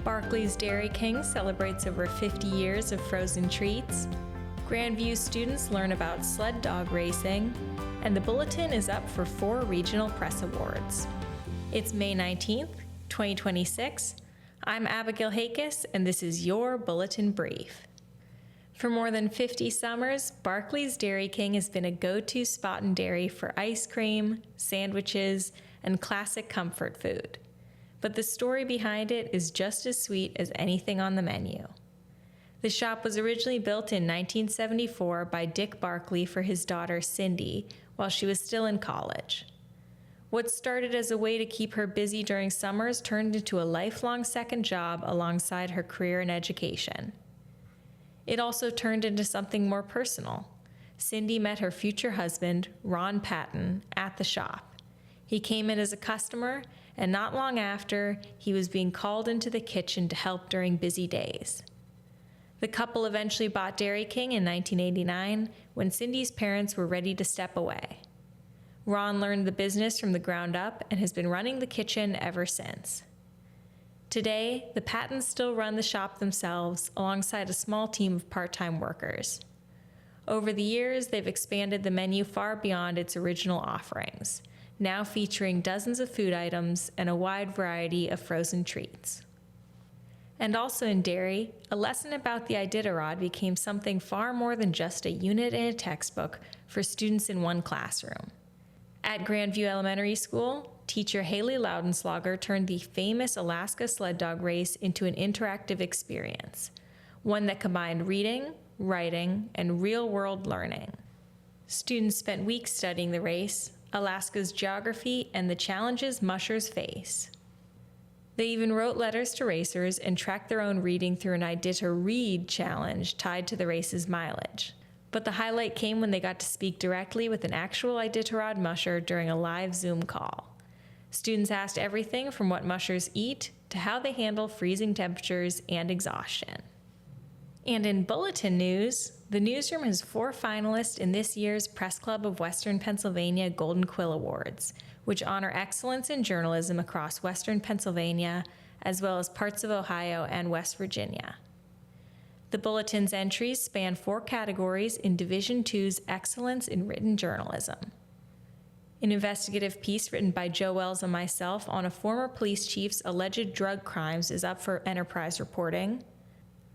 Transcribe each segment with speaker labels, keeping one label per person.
Speaker 1: Barkley's Dairy King celebrates over 50 years of frozen treats. Grandview students learn about sled dog racing, and the Bulletin is up for 4 regional press awards. It's May 19th, 2026. I'm Abigail Hakis, and this is your Bulletin Brief. For more than 50 summers, Barkley's Dairy King has been a go-to spot in Derry for ice cream, sandwiches, and classic comfort food. But the story behind it is just as sweet as anything on the menu. The shop was originally built in 1974 by Dick Barkley for his daughter Cindy while she was still in college. What started as a way to keep her busy during summers turned into a lifelong second job alongside her career in education. It also turned into something more personal. Cindy met her future husband, Ron Patton, at the shop. He came in as a customer, and not long after, he was being called into the kitchen to help during busy days. The couple eventually bought Dairy King in 1989 when Cindy's parents were ready to step away. Ron learned the business from the ground up and has been running the kitchen ever since. Today, the Pattons still run the shop themselves alongside a small team of part-time workers. Over the years, they've expanded the menu far beyond its original offerings, now featuring dozens of food items and a wide variety of frozen treats. And also in Derry, a lesson about the Iditarod became something far more than just a unit in a textbook for students in one classroom. At Grandview Elementary School, teacher Haley Loudenslager turned the famous Alaska sled dog race into an interactive experience, one that combined reading, writing, and real-world learning. Students spent weeks studying the race, Alaska's geography, and the challenges mushers face. They even wrote letters to racers and tracked their own reading through an Iditarod challenge tied to the race's mileage. But the highlight came when they got to speak directly with an actual Iditarod musher during a live Zoom call. Students asked everything from what mushers eat to how they handle freezing temperatures and exhaustion. And in Bulletin news, the newsroom has 4 finalists in this year's Press Club of Western Pennsylvania Golden Quill Awards, which honor excellence in journalism across Western Pennsylvania, as well as parts of Ohio and West Virginia. The Bulletin's entries span 4 categories in Division II's Excellence in Written Journalism. An investigative piece written by Joe Wells and myself on a former police chief's alleged drug crimes is up for Enterprise reporting.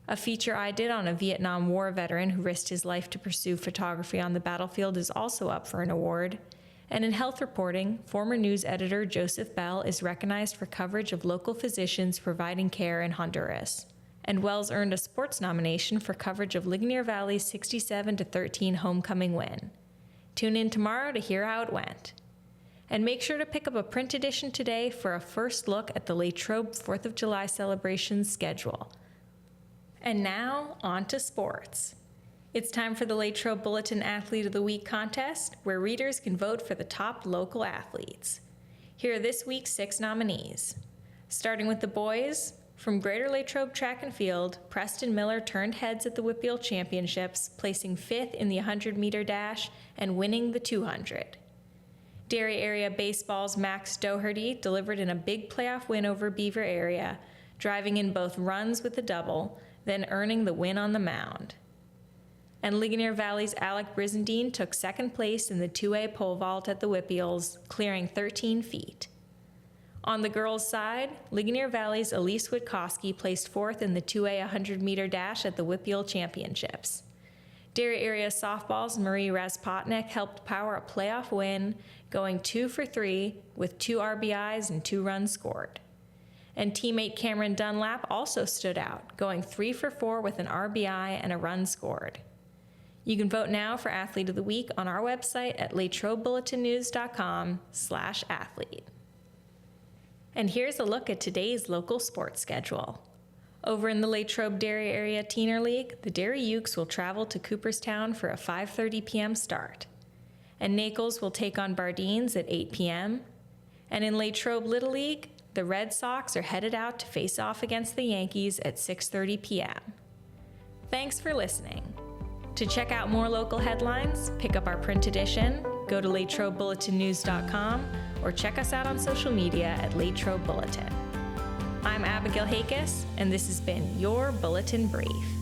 Speaker 1: A feature I did on a Vietnam War veteran who risked his life to pursue photography on the battlefield is also up for an award. And in health reporting, former news editor Joseph Bell is recognized for coverage of local physicians providing care in Honduras. And Wells earned a sports nomination for coverage of Ligonier Valley's 67-13 homecoming win. Tune in tomorrow to hear how it went. And make sure to pick up a print edition today for a first look at the Latrobe 4th of July celebrations schedule. And now, on to sports. It's time for the Latrobe Bulletin Athlete of the Week contest, where readers can vote for the top local athletes. Here are this week's 6 nominees. Starting with the boys, from Greater Latrobe Track and Field, Preston Miller turned heads at the Whitfield Championships, placing 5th in the 100-meter dash and winning the 200. Derry area baseball's Max Doherty delivered in a big playoff win over Beaver area, driving in both runs with a double, then earning the win on the mound. And Ligonier Valley's Alec Brizendine took 2nd place in the 2A pole vault at the Whitfields, clearing 13 feet. On the girls' side, Ligonier Valley's Elise Witkowski placed 4th in the 2A 100-meter dash at the Whitfield Championships. Derry area softball's Marie Razpotnik helped power a playoff win, going 2 for 3 with 2 RBIs and 2 runs scored. And teammate Cameron Dunlap also stood out, going 3 for 4 with an RBI and a run scored. You can vote now for Athlete of the Week on our website at LatrobeBulletinNews.com/athlete. And here's a look at today's local sports schedule. Over in the Latrobe Derry Area Teener League, the Derry Ukes will travel to Cooperstown for a 5:30 p.m. start. And Naples will take on Bardines at 8 p.m. And in Latrobe Little League, the Red Sox are headed out to face off against the Yankees at 6:30 p.m. Thanks for listening. To check out more local headlines, pick up our print edition, go to LatrobeBulletinNews.com, or check us out on social media at Latrobe Bulletin. I'm Abigail Hakis, and this has been your Bulletin Brief.